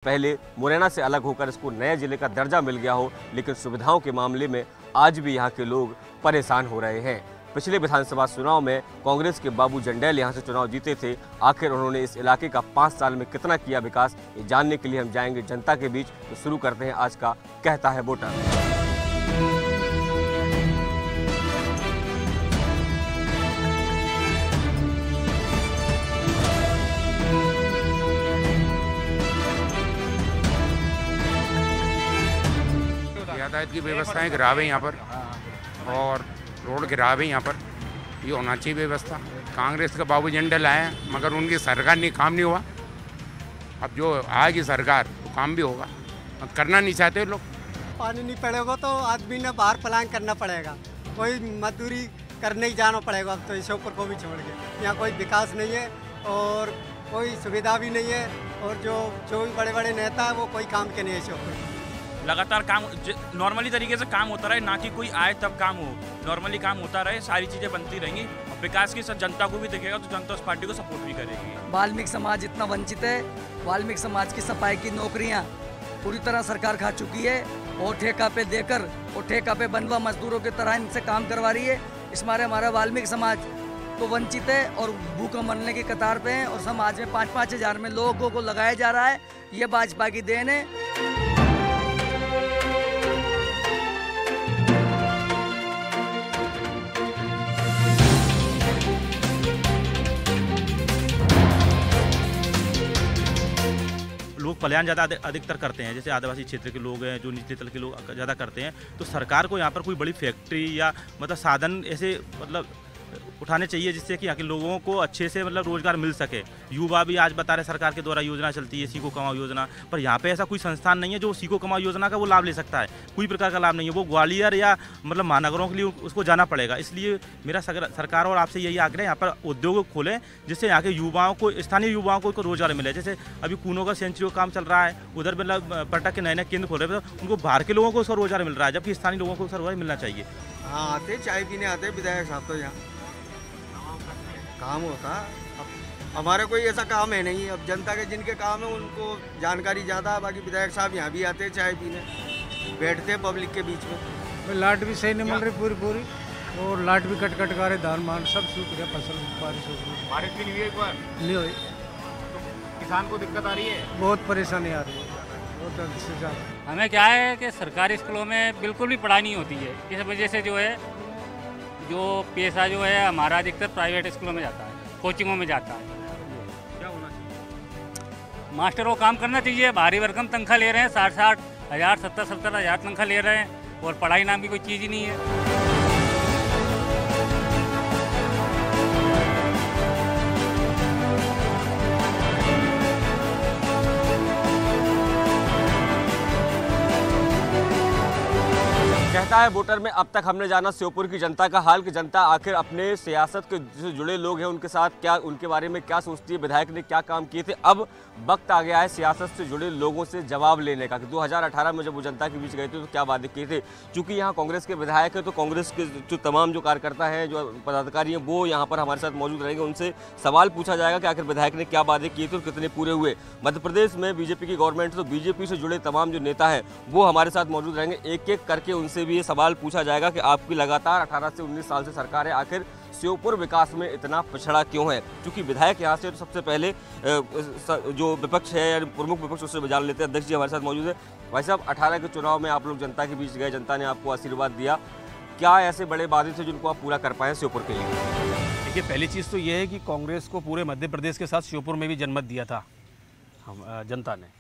पहले मुरैना से अलग होकर इसको नए जिले का दर्जा मिल गया हो, लेकिन सुविधाओं के मामले में आज भी यहाँ के लोग परेशान हो रहे हैं। पिछले विधानसभा चुनाव में कांग्रेस के बाबू जंडैल यहाँ से चुनाव जीते थे। आखिर उन्होंने इस इलाके का 5 साल में कितना किया विकास, ये जानने के लिए हम जाएंगे जनता के बीच। तो शुरू करते हैं आज का कहता है वोटर। यातायात की व्यवस्थाएं खराब है यहाँ पर और रोड खराब है यहाँ पर। ये होना चाहिए व्यवस्था। कांग्रेस के बाबू जंडैल आए हैं मगर उनकी सरकार नहीं, काम नहीं हुआ। अब जो आएगी सरकार तो काम भी होगा, करना नहीं चाहते लोग। पानी नहीं पड़ेगा तो आदमी ने बाहर पलायन करना पड़ेगा, कोई मजदूरी करने ही जाना पड़ेगा। अब तो इस ऊपर को भी छोड़ के यहाँ कोई विकास नहीं है और कोई सुविधा भी नहीं है, और जो भी बड़े बड़े नेता है वो कोई काम के नहीं है। इस ऊपर लगातार काम नॉर्मली तरीके से काम होता रहे, ना कि कोई आए तब काम हो। नॉर्मली काम होता रहे, सारी चीज़ें बनती रहेंगी। विकास की जनता को भी दिखेगा तो जनता उस पार्टी को सपोर्ट भी करेगी। वाल्मीकि समाज इतना वंचित है। वाल्मीकि समाज की सफाई की नौकरियां पूरी तरह सरकार खा चुकी है और ठेका पे देकर और ठेका पे बनवा मजदूरों की तरह इनसे काम करवा रही है। इस मारे हमारा वाल्मीकि समाज तो वंचित है और भूखा मरने की कतार पे है, और समाज में 5-5 हज़ार में लोगों को लगाया जा रहा है। ये भाजपा की देन है। लोग पलायन ज़्यादा अधिकतर करते हैं, जैसे आदिवासी क्षेत्र के लोग हैं, जो निचले तल के लोग ज़्यादा करते हैं। तो सरकार को यहाँ पर कोई बड़ी फैक्ट्री या साधन ऐसे उठाने चाहिए जिससे कि यहाँ के लोगों को अच्छे से रोजगार मिल सके। युवा भी आज बता रहे सरकार के द्वारा योजना चलती है, सीखो कमाओ योजना, पर यहाँ पे ऐसा कोई संस्थान नहीं है जो सीखो कमाओ योजना का वो लाभ ले सकता है। कोई प्रकार का लाभ नहीं है। वो ग्वालियर या महानगरों के लिए उसको जाना पड़ेगा। इसलिए मेरा सरकार और आपसे यही आग्रह है, यहाँ पर उद्योग खोलें जिससे यहाँ के युवाओं को, स्थानीय युवाओं को रोजगार मिले। जैसे अभी कूनो का सेंचुरी का काम चल रहा है, उधर पर्यटक के नए नए केंद्र खोल रहे हैं, तो उनको बाहर के लोगों को उसका रोजगार मिल रहा है, जबकि स्थानीय लोगों को उसका रोजगार मिलना चाहिए। हाँ, आते चाय पीने आते विधायक साहब, तो यहाँ काम होता। अब हमारा कोई ऐसा काम है नहीं। अब जनता के जिनके काम है उनको जानकारी ज़्यादा है। बाकी विधायक साहब यहाँ भी आते चाय पीने, बैठते पब्लिक के बीच में। लाइट भी सही नहीं मिल रही पूरी, और लाइट भी कट आ रही, धान मान सब सूख गया, फसल बारिश हो गई। बारिश भी नहीं हुई, एक बार नहीं हुई तो किसान को दिक्कत आ रही है, बहुत परेशानी आ रही है, बहुत से ज़्यादा। हमें क्या है कि सरकारी स्कूलों में बिल्कुल भी पढ़ाई नहीं होती है। इस वजह से जो पैसा है हमारा अधिकतर प्राइवेट स्कूलों में जाता है, कोचिंगों में जाता है। क्या होना चाहिए? मास्टरों को काम करना चाहिए। भारी भरकम तनख्वाह ले रहे हैं, 60-60 हज़ार, 70-70 हज़ार तनख्वाह ले रहे हैं, और पढ़ाई नाम की कोई चीज़ ही नहीं है। कहता है वोटर में अब तक हमने जाना श्योपुर की जनता का हाल, कि जनता आखिर अपने सियासत के जो जुड़े लोग हैं उनके साथ क्या, उनके बारे में क्या सोचती है, विधायक ने क्या काम किए थे। अब वक्त आ गया है सियासत से जुड़े लोगों से जवाब लेने का, कि 2018 में जब वो जनता के बीच गए थे तो क्या वादे किए थे। चूँकि यहाँ कांग्रेस के विधायक है तो कांग्रेस के जो तमाम जो कार्यकर्ता हैं, जो पदाधिकारी हैं, वो यहाँ पर हमारे साथ मौजूद रहेंगे। उनसे सवाल पूछा जाएगा कि आखिर विधायक ने क्या वादे किए थे और कितने पूरे हुए। मध्य प्रदेश में बीजेपी की गवर्नमेंट, तो बीजेपी से जुड़े तमाम जो नेता हैं वो हमारे साथ मौजूद रहेंगे। एक एक करके उनसे भी ये सवाल पूछा जाएगा कि आपकी लगातार 18 से 19 साल से सरकार है, आखिर श्योपुर विकास में इतना पिछड़ा क्यों है। क्योंकि विधायक यहाँ से तो सबसे पहले जो विपक्ष है या प्रमुख विपक्ष, उससे जान लेते हैं। अध्यक्ष जी हमारे साथ मौजूद है। भाई साहब, 18 के चुनाव में आप लोग जनता के बीच गए, जनता ने आपको आशीर्वाद दिया, क्या ऐसे बड़े वादे थे जिनको आप पूरा कर पाए श्योपुर के लिए? देखिए, पहली चीज़ तो ये है कि कांग्रेस को पूरे मध्य प्रदेश के साथ श्योपुर में भी जनमत दिया था जनता ने,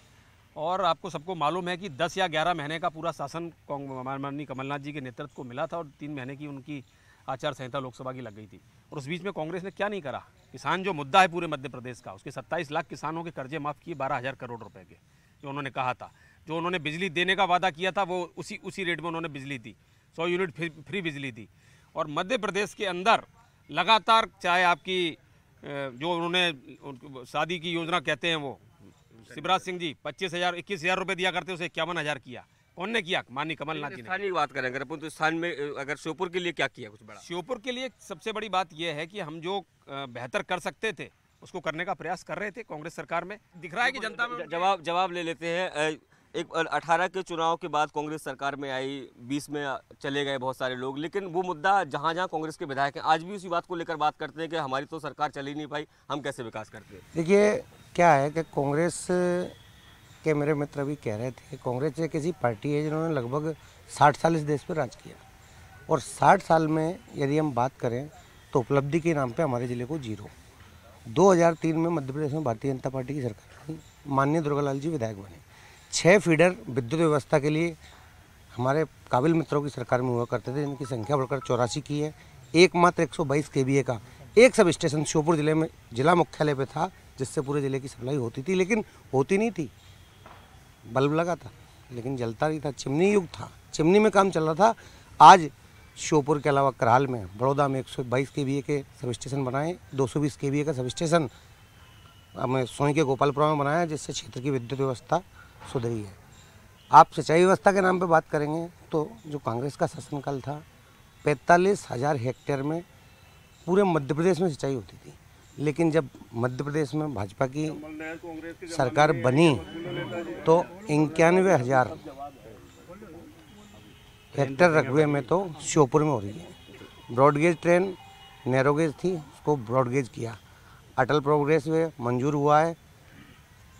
और आपको सबको मालूम है कि 10 या 11 महीने का पूरा शासन माननीय कमलनाथ जी के नेतृत्व को मिला था, और 3 महीने की उनकी आचार संहिता लोकसभा की लग गई थी। और उस बीच में कांग्रेस ने क्या नहीं करा। किसान जो मुद्दा है पूरे मध्य प्रदेश का, उसके 27 लाख किसानों के कर्जे माफ़ किए 12,000 करोड़ रुपए के, जो उन्होंने कहा था। जो उन्होंने बिजली देने का वादा किया था वो उसी रेट में उन्होंने बिजली दी, 100 यूनिट फ्री बिजली दी। और मध्य प्रदेश के अंदर लगातार, चाहे आपकी जो उन्होंने शादी की योजना कहते हैं, वो शिवराज सिंह जी 25,000 21,000 रुपये दिया करते, उसे 51,000 किया। कौन ने किया? माननीय कमलनाथ जी ने। स्थानीय बात करें अगर अपन, तो स्थान में अगर श्योपुर के लिए क्या किया कुछ बड़ा? श्योपुर के लिए सबसे बड़ी बात यह है कि हम जो बेहतर कर सकते थे उसको करने का प्रयास कर रहे थे कांग्रेस सरकार में। दिख रहा है कि जनता में जवाब ले लेते हैं। एक 18 के चुनाव के बाद कांग्रेस सरकार में आई, 20 में चले गए बहुत सारे लोग, लेकिन वो मुद्दा जहाँ जहाँ कांग्रेस के विधायक हैं आज भी उसी बात को लेकर बात करते हैं कि हमारी तो सरकार चल ही नहीं पाई, हम कैसे विकास करते हैं। देखिए क्या है कि कांग्रेस के मेरे मित्र भी कह रहे थे, कांग्रेस एक ऐसी पार्टी है जिन्होंने लगभग 60 साल इस देश पर राज किया, और 60 साल में यदि हम बात करें तो उपलब्धि के नाम पे हमारे ज़िले को 0। 2003 में मध्य प्रदेश में भारतीय जनता पार्टी की सरकार थी, माननीय दुर्गालाल जी विधायक बने। 6 फीडर विद्युत व्यवस्था के लिए हमारे काबिल मित्रों की सरकार में हुआ करते थे, जिनकी संख्या बढ़कर 84 की है। एकमात्र 122 kVA का एक सब स्टेशन श्योपुर जिले में जिला मुख्यालय पे था, जिससे पूरे ज़िले की सप्लाई होती थी, लेकिन होती नहीं थी। बल्ब लगा था लेकिन जलता नहीं था, चिमनी युग था, चिमनी में काम चल रहा था। आज श्योपुर के अलावा करहाल में, बड़ौदा में 122 kVA के सब स्टेशन बनाए, 220 kVA का सब स्टेशन हमें सोई के गोपालपुरा में बनाया, जिससे क्षेत्र की विद्युत व्यवस्था सुधरी है। आप सिंचाई व्यवस्था के नाम पे बात करेंगे तो जो कांग्रेस का शासनकाल था, 45,000 हेक्टेयर में पूरे मध्य प्रदेश में सिंचाई होती थी, लेकिन जब मध्य प्रदेश में भाजपा की सरकार बनी तो 91,000 हेक्टेयर रकबे में तो श्योपुर में हो रही है। ब्रॉडगेज ट्रेन नैरोगेज थी, उसको ब्रॉडगेज किया। अटल प्रोग्रेस वे मंजूर हुआ है,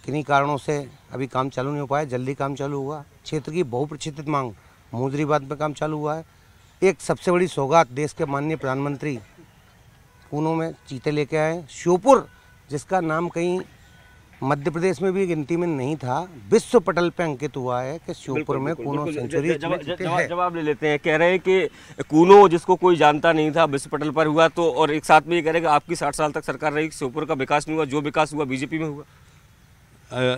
किन्हीं कारणों से अभी काम चालू नहीं हो पाया, जल्दी काम चालू हुआ। क्षेत्र की बहुप्रतीक्षित मांग मुजरीबाद में काम चालू हुआ है। एक सबसे बड़ी सौगात देश के माननीय प्रधानमंत्री कूनों में चीते लेके आए। श्योपुर जिसका नाम कहीं मध्य प्रदेश में भी गिनती में नहीं था, विश्व पटल पे अंकित हुआ है कि श्योपुर में कूनो सेंचुरी। जवाब ले लेते हैं। कह रहे हैं कि कूनो जिसको कोई जानता नहीं था विश्व पटल पर हुआ, तो और एक साथ में ये कह रहे हैं कि आपकी 60 साल तक सरकार रही, श्योपुर का विकास नहीं हुआ, जो विकास हुआ बीजेपी में हुआ।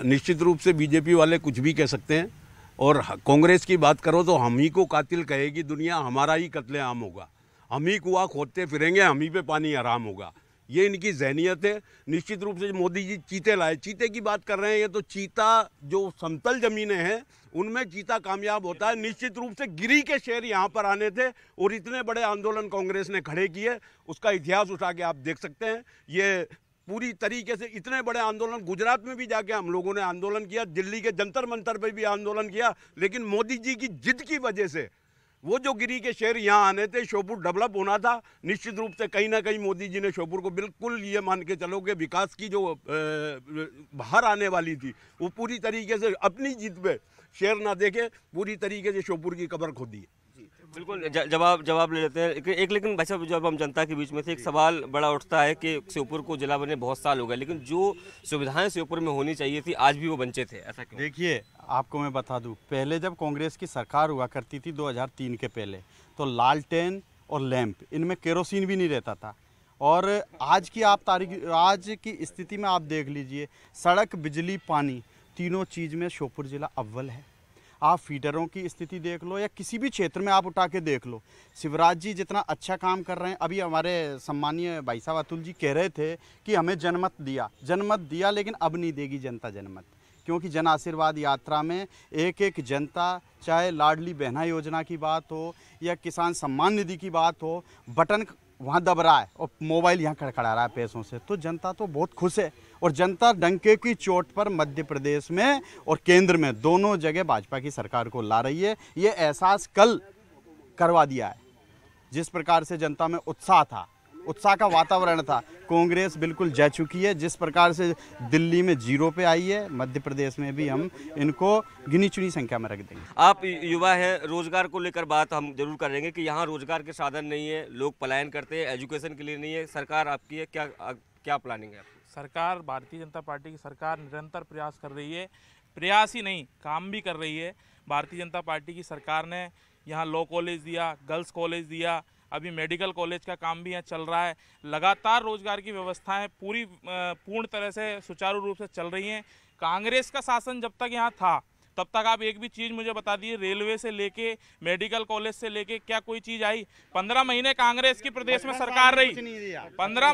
निश्चित रूप से बीजेपी वाले कुछ भी कह सकते हैं, और कांग्रेस की बात करो तो हम ही को कातिल कहेगी दुनिया, हमारा ही कत्लेआम होगा, हम ही कुआं खोदते फिरेंगे, हम ही पे पानी हराम होगा। ये इनकी जहनियत है। निश्चित रूप से मोदी जी चीते लाए, चीते की बात कर रहे हैं, ये तो चीता जो समतल ज़मीनें हैं उनमें चीता कामयाब होता है। निश्चित रूप से गिरी के शेर यहाँ पर आने थे और इतने बड़े आंदोलन कांग्रेस ने खड़े किए, उसका इतिहास उठा के आप देख सकते हैं। ये पूरी तरीके से इतने बड़े आंदोलन, गुजरात में भी जाके हम लोगों ने आंदोलन किया, दिल्ली के जंतर मंतर पे भी आंदोलन किया, लेकिन मोदी जी की जिद की वजह से वो जो गिरी के शेर यहाँ आने थे, श्योपुर डेवलप होना था। निश्चित रूप से कहीं ना कहीं मोदी जी ने श्योपुर को बिल्कुल ये मान के चलो कि विकास की जो बाहर आने वाली थी वो पूरी तरीके से अपनी जिद पे शेर ना देखे पूरी तरीके से श्योपुर की कब्र खोदी। बिल्कुल जवाब ले लेते हैं। एक लेकिन भाई साहब, जब हम जनता के बीच में थे, एक सवाल बड़ा उठता है कि श्योपुर को जिला बने बहुत साल हो गए, लेकिन जो सुविधाएं श्योपुर में होनी चाहिए थी आज भी वो वंचित है, ऐसा क्यों? देखिए आपको मैं बता दूं, पहले जब कांग्रेस की सरकार हुआ करती थी 2003 के पहले, तो लालटेन और लैंप, इनमें केरोसिन भी नहीं रहता था। और आज की स्थिति में आप देख लीजिए, सड़क, बिजली, पानी, तीनों चीज़ में श्योपुर जिला अव्वल है। आप फीडरों की स्थिति देख लो या किसी भी क्षेत्र में आप उठा के देख लो, शिवराज जी जितना अच्छा काम कर रहे हैं। अभी हमारे सम्मानीय भाई साहब अतुल जी कह रहे थे कि हमें जनमत दिया, लेकिन अब नहीं देगी जनता जनमत, क्योंकि जन आशीर्वाद यात्रा में एक एक जनता, चाहे लाडली बहना योजना की बात हो या किसान सम्मान निधि की बात हो, बटन वहाँ दब रहा है और मोबाइल यहाँ खड़खड़ा रहा है पैसों से, तो जनता तो बहुत खुश है। और जनता डंके की चोट पर मध्य प्रदेश में और केंद्र में दोनों जगह भाजपा की सरकार को ला रही है। ये एहसास कल करवा दिया है। जिस प्रकार से जनता में उत्साह था, उत्साह का वातावरण था, कांग्रेस बिल्कुल जा चुकी है। जिस प्रकार से दिल्ली में 0 पे आई है, मध्य प्रदेश में भी हम इनको गिनी चुनी संख्या में रख देंगे। आप युवा हैं, रोजगार को लेकर बात हम जरूर करेंगे कि यहाँ रोजगार के साधन नहीं है, लोग पलायन करते हैं, एजुकेशन के लिए नहीं है। सरकार आपकी है, क्या प्लानिंग है आपकी? सरकार, भारतीय जनता पार्टी की सरकार निरंतर प्रयास कर रही है, प्रयास ही नहीं काम भी कर रही है। भारतीय जनता पार्टी की सरकार ने यहाँ लॉ कॉलेज दिया, गर्ल्स कॉलेज दिया, अभी मेडिकल कॉलेज का काम भी यहाँ चल रहा है। लगातार रोजगार की व्यवस्थाएं पूर्ण तरह से सुचारू रूप से चल रही हैं। कांग्रेस का शासन जब तक यहाँ था तब तक आप एक भी चीज़ मुझे बता दिए, रेलवे से लेके मेडिकल कॉलेज से लेके क्या कोई चीज़ आई? 15 महीने कांग्रेस की प्रदेश में सरकार रही, 15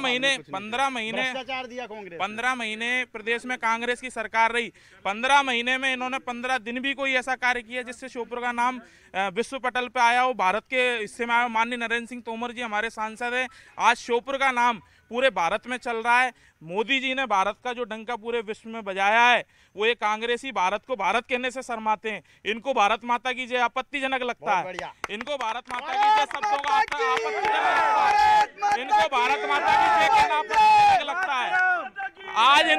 महीने प्रदेश में कांग्रेस की सरकार रही। 15 महीने में इन्होंने 15 दिन भी कोई ऐसा कार्य किया जिससे श्योपुर का नाम विश्व पटल पे आया हो, भारत के हिस्से में आया हो। माननीय नरेंद्र सिंह तोमर जी हमारे सांसद हैं, आज श्योपुर का नाम पूरे भारत में चल रहा है। मोदी जी ने भारत का जो डंका पूरे विश्व में बजाया है, वो ये कांग्रेसी भारत को भारत कहने से शर्माते हैं। इनको भारत माता की जय आपत्तिजनक लगता है, इनको भारत माता की जय शब्दों का आपत्तिजनक लगता है, इनको भारत माता की जय कहना आपत्तिजनक लगता है। आज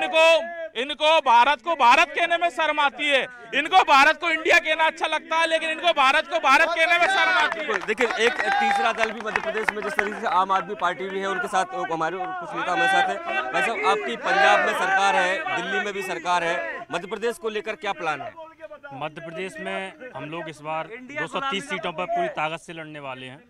इनको भारत को भारत कहने में शर्म आती है, इनको भारत को इंडिया कहना अच्छा लगता है, लेकिन इनको भारत को भारत कहने में शर्म आती है। देखिए, एक तीसरा दल भी मध्य प्रदेश में जिस तरीके से आम आदमी पार्टी भी है, उनके साथ हमारे कुछ नेता हमारे साथ है। वैसे आपकी पंजाब में सरकार है, दिल्ली में भी सरकार है, मध्य प्रदेश को लेकर क्या प्लान है? मध्य प्रदेश में हम लोग इस बार 230 सीटों पर पूरी ताकत से लड़ने वाले हैं।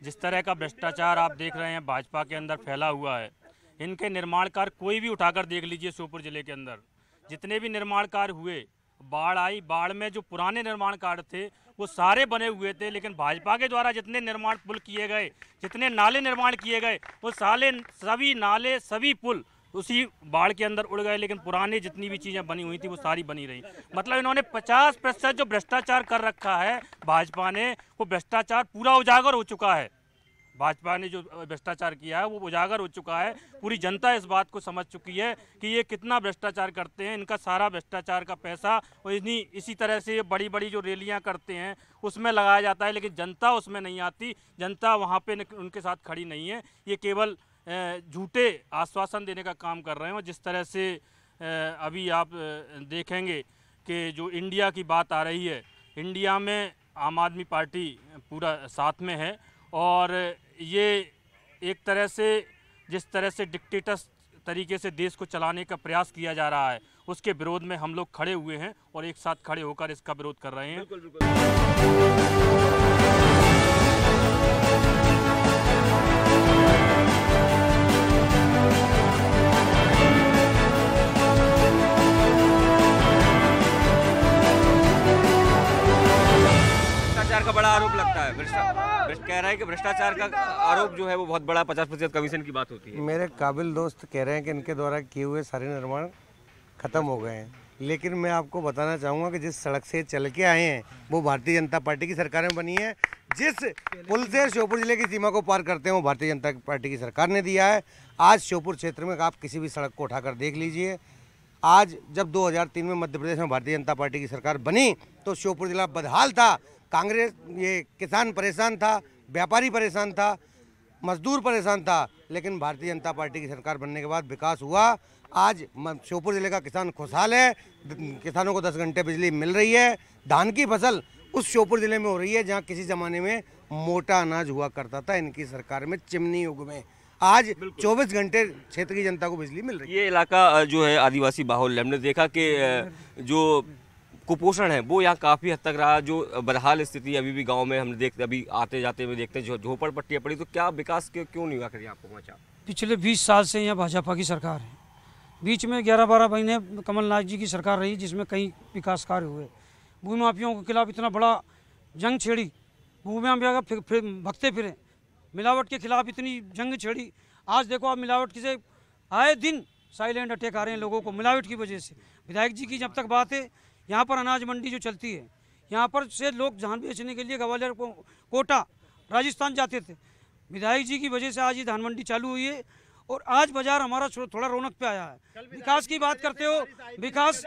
जिस तरह का भ्रष्टाचार आप देख रहे हैं भाजपा के अंदर फैला हुआ है, इनके निर्माण कार्य कोई भी उठाकर देख लीजिए। श्योपुर जिले के अंदर जितने भी निर्माण कार्य हुए, बाढ़ आई, बाढ़ में जो पुराने निर्माण कार्य थे वो सारे बने हुए थे, लेकिन भाजपा के द्वारा जितने निर्माण पुल किए गए, जितने नाले निर्माण किए गए, वो सभी नाले सभी पुल उसी बाढ़ के अंदर उड़ गए, लेकिन पुरानी जितनी भी चीज़ें बनी हुई थी वो सारी बनी रही। मतलब इन्होंने 50% जो भ्रष्टाचार कर रखा है भाजपा ने, वो भ्रष्टाचार पूरा उजागर हो चुका है। भाजपा ने जो भ्रष्टाचार किया है वो उजागर हो चुका है। पूरी जनता इस बात को समझ चुकी है कि ये कितना भ्रष्टाचार करते हैं। इनका सारा भ्रष्टाचार का पैसा और इसी तरह से ये बड़ी बड़ी जो रैलियां करते हैं उसमें लगाया जाता है, लेकिन जनता उसमें नहीं आती, जनता वहाँ पे उनके साथ खड़ी नहीं है। ये केवल झूठे आश्वासन देने का काम कर रहे हैं। जिस तरह से अभी आप देखेंगे कि जो इंडिया की बात आ रही है, इंडिया में आम आदमी पार्टी पूरा साथ में है, और ये एक तरह से जिस तरह से डिक्टेटर्स तरीके से देश को चलाने का प्रयास किया जा रहा है, उसके विरोध में हम लोग खड़े हुए हैं और एक साथ खड़े होकर इसका विरोध कर रहे हैं। भ्रष्टाचार का बड़ा आरोप लगता है, कह रहा है कि भ्रष्टाचार का आरोप जो है वो बहुत बड़ा 50% कमीशन की बात होती है। मेरे काबिल दोस्त कह रहे हैं कि इनके द्वारा किए हुए सारे निर्माण खत्म हो गए हैं, लेकिन मैं आपको बताना चाहूँगा कि जिस सड़क से चल के आए हैं वो भारतीय जनता पार्टी की सरकार में बनी है। जिस पुल से श्योपुर जिले की सीमा को पार करते हैं वो भारतीय जनता पार्टी की सरकार ने दिया है। आज श्योपुर क्षेत्र में आप किसी भी सड़क को उठाकर देख लीजिए। आज जब 2003 में मध्य प्रदेश में भारतीय जनता पार्टी की सरकार बनी तो श्योपुर जिला बदहाल था। कांग्रेस, ये किसान परेशान था, व्यापारी परेशान था, मजदूर परेशान था, लेकिन भारतीय जनता पार्टी की सरकार बनने के बाद विकास हुआ। आज श्योपुर जिले का किसान खुशहाल है, किसानों को 10 घंटे बिजली मिल रही है। धान की फसल उस श्योपुर जिले में हो रही है जहां किसी ज़माने में मोटा अनाज हुआ करता था, इनकी सरकार में चिमनी युग में आज 24 घंटे क्षेत्र की जनता को बिजली मिल रही है। ये इलाका जो है आदिवासी बाहुल्य, हमने देखा कि जो कुपोषण है वो यहाँ काफ़ी हद तक रहा। जो बदहाल स्थिति अभी भी गांव में हम देखते, अभी आते जाते में देखते हैं झोपड़पट्टियाँ पड़ी, तो क्या विकास क्यों नहीं हुआ करिए आपको पहुँचा? पिछले 20 साल से यहाँ भाजपा की सरकार है। बीच में 11-12 महीने कमलनाथ जी की सरकार रही जिसमें कई विकास कार्य हुए। भूमि माफियाओं के खिलाफ इतना बड़ा जंग छेड़ी, भूमि माफिया भगते फिरे, मिलावट के खिलाफ इतनी जंग छेड़ी। आज देखो आप मिलावट की से आए दिन साइलेंट अटैक आ रहे हैं लोगों को मिलावट की वजह से। विधायक जी की जब तक बात है, यहाँ पर अनाज मंडी जो चलती है, यहाँ पर से लोग धान बेचने के लिए ग्वालियर कोटा राजस्थान जाते थे। विधायक जी की वजह से आज ये धान मंडी चालू हुई है और आज बाजार हमारा थोड़ा रौनक पे आया है। विकास की बात करते हो, विकास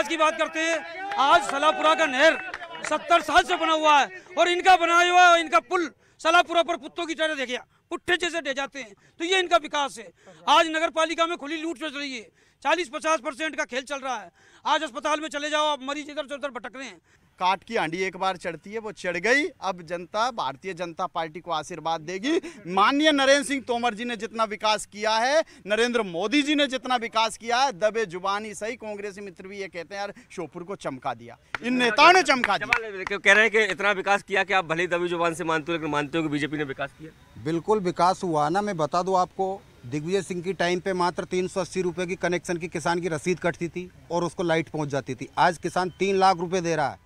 की बात करते हैं। आज सलापुरा का नहर 70 साल से बना हुआ है और इनका बनाया हुआ इनका पुल सलापुरा पर कुत्तों की तरह देखिए पुट्ठे जैसे ढह जाते हैं, तो ये इनका विकास है। आज नगर पालिका में खुली लूट चल रही है, 40-50% का खेल चल रहा है। आज अस्पताल में चले जाओ, आप मरीज इधर से उधर भटक रहे हैं। काट की हांडी एक बार चढ़ती है, वो चढ़ गई। अब जनता भारतीय जनता पार्टी को आशीर्वाद देगी। माननीय नरेंद्र सिंह तोमर जी ने जितना विकास किया है, नरेंद्र मोदी जी ने जितना विकास किया है, दबे जुबानी सही कांग्रेसी मित्र भी ये कहते हैं यार श्योपुर को चमका दिया, इन नेताओं ने चमका दिया। कह रहे हैं कि इतना विकास किया कि आप भले दबी जुबान से मानते हो, लेकिन मानते हो कि बीजेपी ने विकास किया। बिल्कुल विकास हुआ ना। मैं बता दूं आपको, दिग्विजय सिंह की टाइम पे मात्र 380 रुपये की कनेक्शन की किसान की रसीद कटती थी और उसको लाइट पहुंच जाती थी। आज किसान 3 लाख रुपए दे रहा है,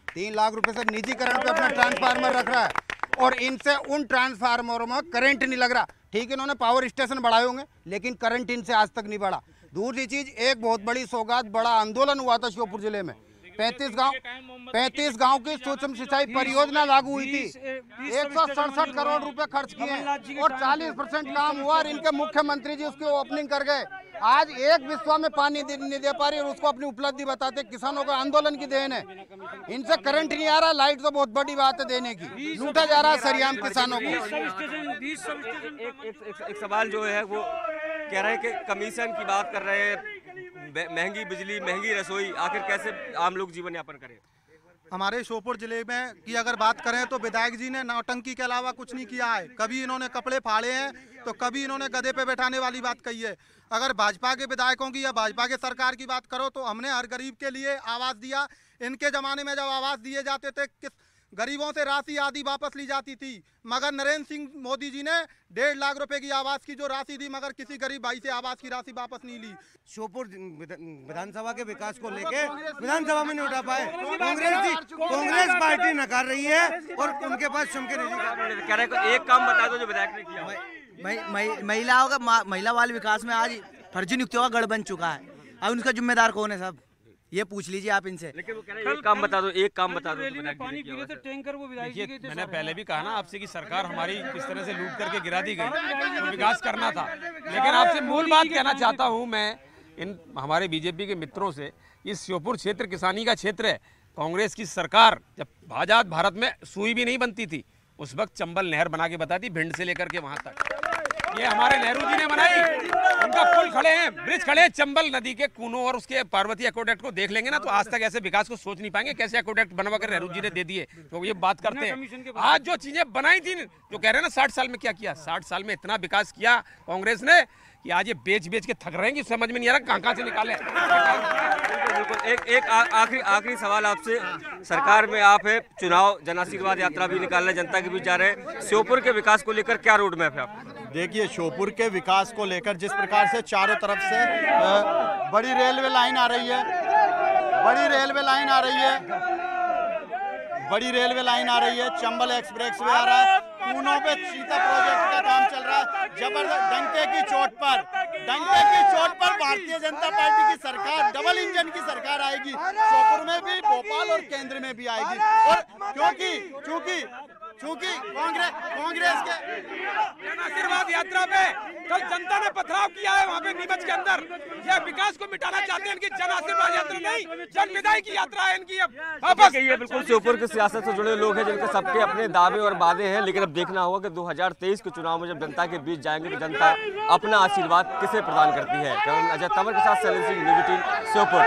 3 लाख रुपए से निजीकरण पे अपना ट्रांसफार्मर रख रहा है और इनसे उन ट्रांसफार्मरों में करंट नहीं लग रहा। ठीक है, इन्होंने पावर स्टेशन बढ़ाए होंगे लेकिन करंट इनसे आज तक नहीं बढ़ा। दूसरी चीज, एक बहुत बड़ी सौगात, बड़ा आंदोलन हुआ था श्योपुर जिले में, 35 गांव की सूक्ष्म सिंचाई परियोजना लागू हुई थी, 167 करोड़ रुपए खर्च किए और 40% काम हुआ और इनके मुख्यमंत्री जी उसकी ओपनिंग कर गए। आज एक विश्वा में पानी नहीं दे पा रही और उसको अपनी उपलब्धि बताते। किसानों का आंदोलन की देन है, इनसे करंट नहीं आ रहा, लाइट तो बहुत बड़ी बात है देने की, लूटा जा रहा है सरियाम किसानों को। एक सवाल जो है वो कह रहे हैं कि कमीशन की बात कर रहे हैं, महंगी बिजली, महंगी रसोई, आखिर कैसे आम लोग जीवन यापन करें? हमारे श्योपुर जिले में की अगर बात करें तो विधायक जी ने नौटंकी के अलावा कुछ नहीं किया है। कभी इन्होंने कपड़े फाड़े हैं तो कभी इन्होंने गधे पे बैठाने वाली बात कही है। अगर भाजपा के विधायकों की या भाजपा के सरकार की बात करो तो हमने हर गरीब के लिए आवास दिया। इनके ज़माने में जब आवास दिए जाते थे किस गरीबों से राशि आदि वापस ली जाती थी, मगर नरेंद्र सिंह मोदी जी ने 1.5 लाख रुपए की आवास की जो राशि दी, मगर किसी गरीब भाई से आवास की राशि वापस नहीं ली। श्योपुर विधानसभा के विकास को लेके विधानसभा में नहीं उठा पाए। कांग्रेस पार्टी नकार रही है और उनके पास क्षम के नहीं। कह रहे एक काम बता दो जो विधायक ने किया। महिलाओं का महिला बाल विकास में आज फर्जी नियुक्तियों का गढ़ बन चुका है। अब उनका जिम्मेदार कौन है साहब, ये पूछ लीजिए आप इनसे। लेकिन वो कह रहे हैं एक काम बता दो, एक काम बता दो। मैंने पहले भी कहा ना आपसे कि सरकार हमारी किस तरह से लूट करके गिरा दी गई, तो विकास करना था। लेकिन आपसे मूल बात कहना चाहता हूँ मैं इन हमारे बीजेपी के मित्रों से, इस श्योपुर क्षेत्र किसानी का क्षेत्र है। कांग्रेस की सरकार जब आजाद भारत में सुई भी नहीं बनती थी, उस वक्त चंबल नहर बना के बताती, भिंड से लेकर के वहां तक। ये हमारे नेहरू जी ने बनाई, उनका पुल खड़े हैं, ब्रिज खड़े हैं चंबल नदी के कूनों और उसके पार्वती एक्वाडक्ट को देख लेंगे ना तो आज तक ऐसे विकास को सोच नहीं पाएंगे कैसे एक्वाडक्ट बनवा कर नेहरू जी ने दे दिए। तो ये बात करते हैं आज जो चीजें बनाई थी, जो कह रहे हैं ना 60 साल में क्या किया, 60 साल में इतना विकास किया कांग्रेस ने कि आज ये बेच बेच के थक रहे हैं कि समझ में नहीं आ रहा कहाँ से निकाले। बिल्कुल एक आखिरी सवाल आपसे। सरकार में आप है, चुनाव जन आशीर्वाद यात्रा भी निकालने जनता के बीच जा रहे हैं, श्योपुर के विकास को लेकर क्या रोड मैप है आप? देखिए श्योपुर के विकास को लेकर जिस प्रकार से चारों तरफ से बड़ी रेलवे लाइन आ रही है, चंबल एक्सप्रेस वे आ रहा है, कूनों पे चीता प्रोजेक्ट का काम चल रहा है। जबरदस्त डंके की चोट पर भारतीय जनता पार्टी की सरकार, डबल इंजन की सरकार आएगी, श्योपुर में भी, भोपाल और केंद्र में भी आएगी। और चूंकि कांग्रेस के जन आशीर्वाद यात्रा पे कल जनता ने पथराव किया है वहाँ पे नीमच के अंदर, यह विकास को मिटाना चाहते हैं। इनकी जन आशीर्वाद यात्रा नहीं, जन विदाई की यात्रा है इनकी। अब ये बिल्कुल श्योपुर की सियासत से जुड़े लोग हैं जिनके सबके अपने दावे और वादे हैं, लेकिन अब देखना होगा कि 2023 के चुनाव में जब जनता के बीच जाएंगे तो जनता अपना आशीर्वाद किसे प्रदान करती है। अजय तंवर के साथ सैलेंसिंग न्यूज़ 18 श्योपुर।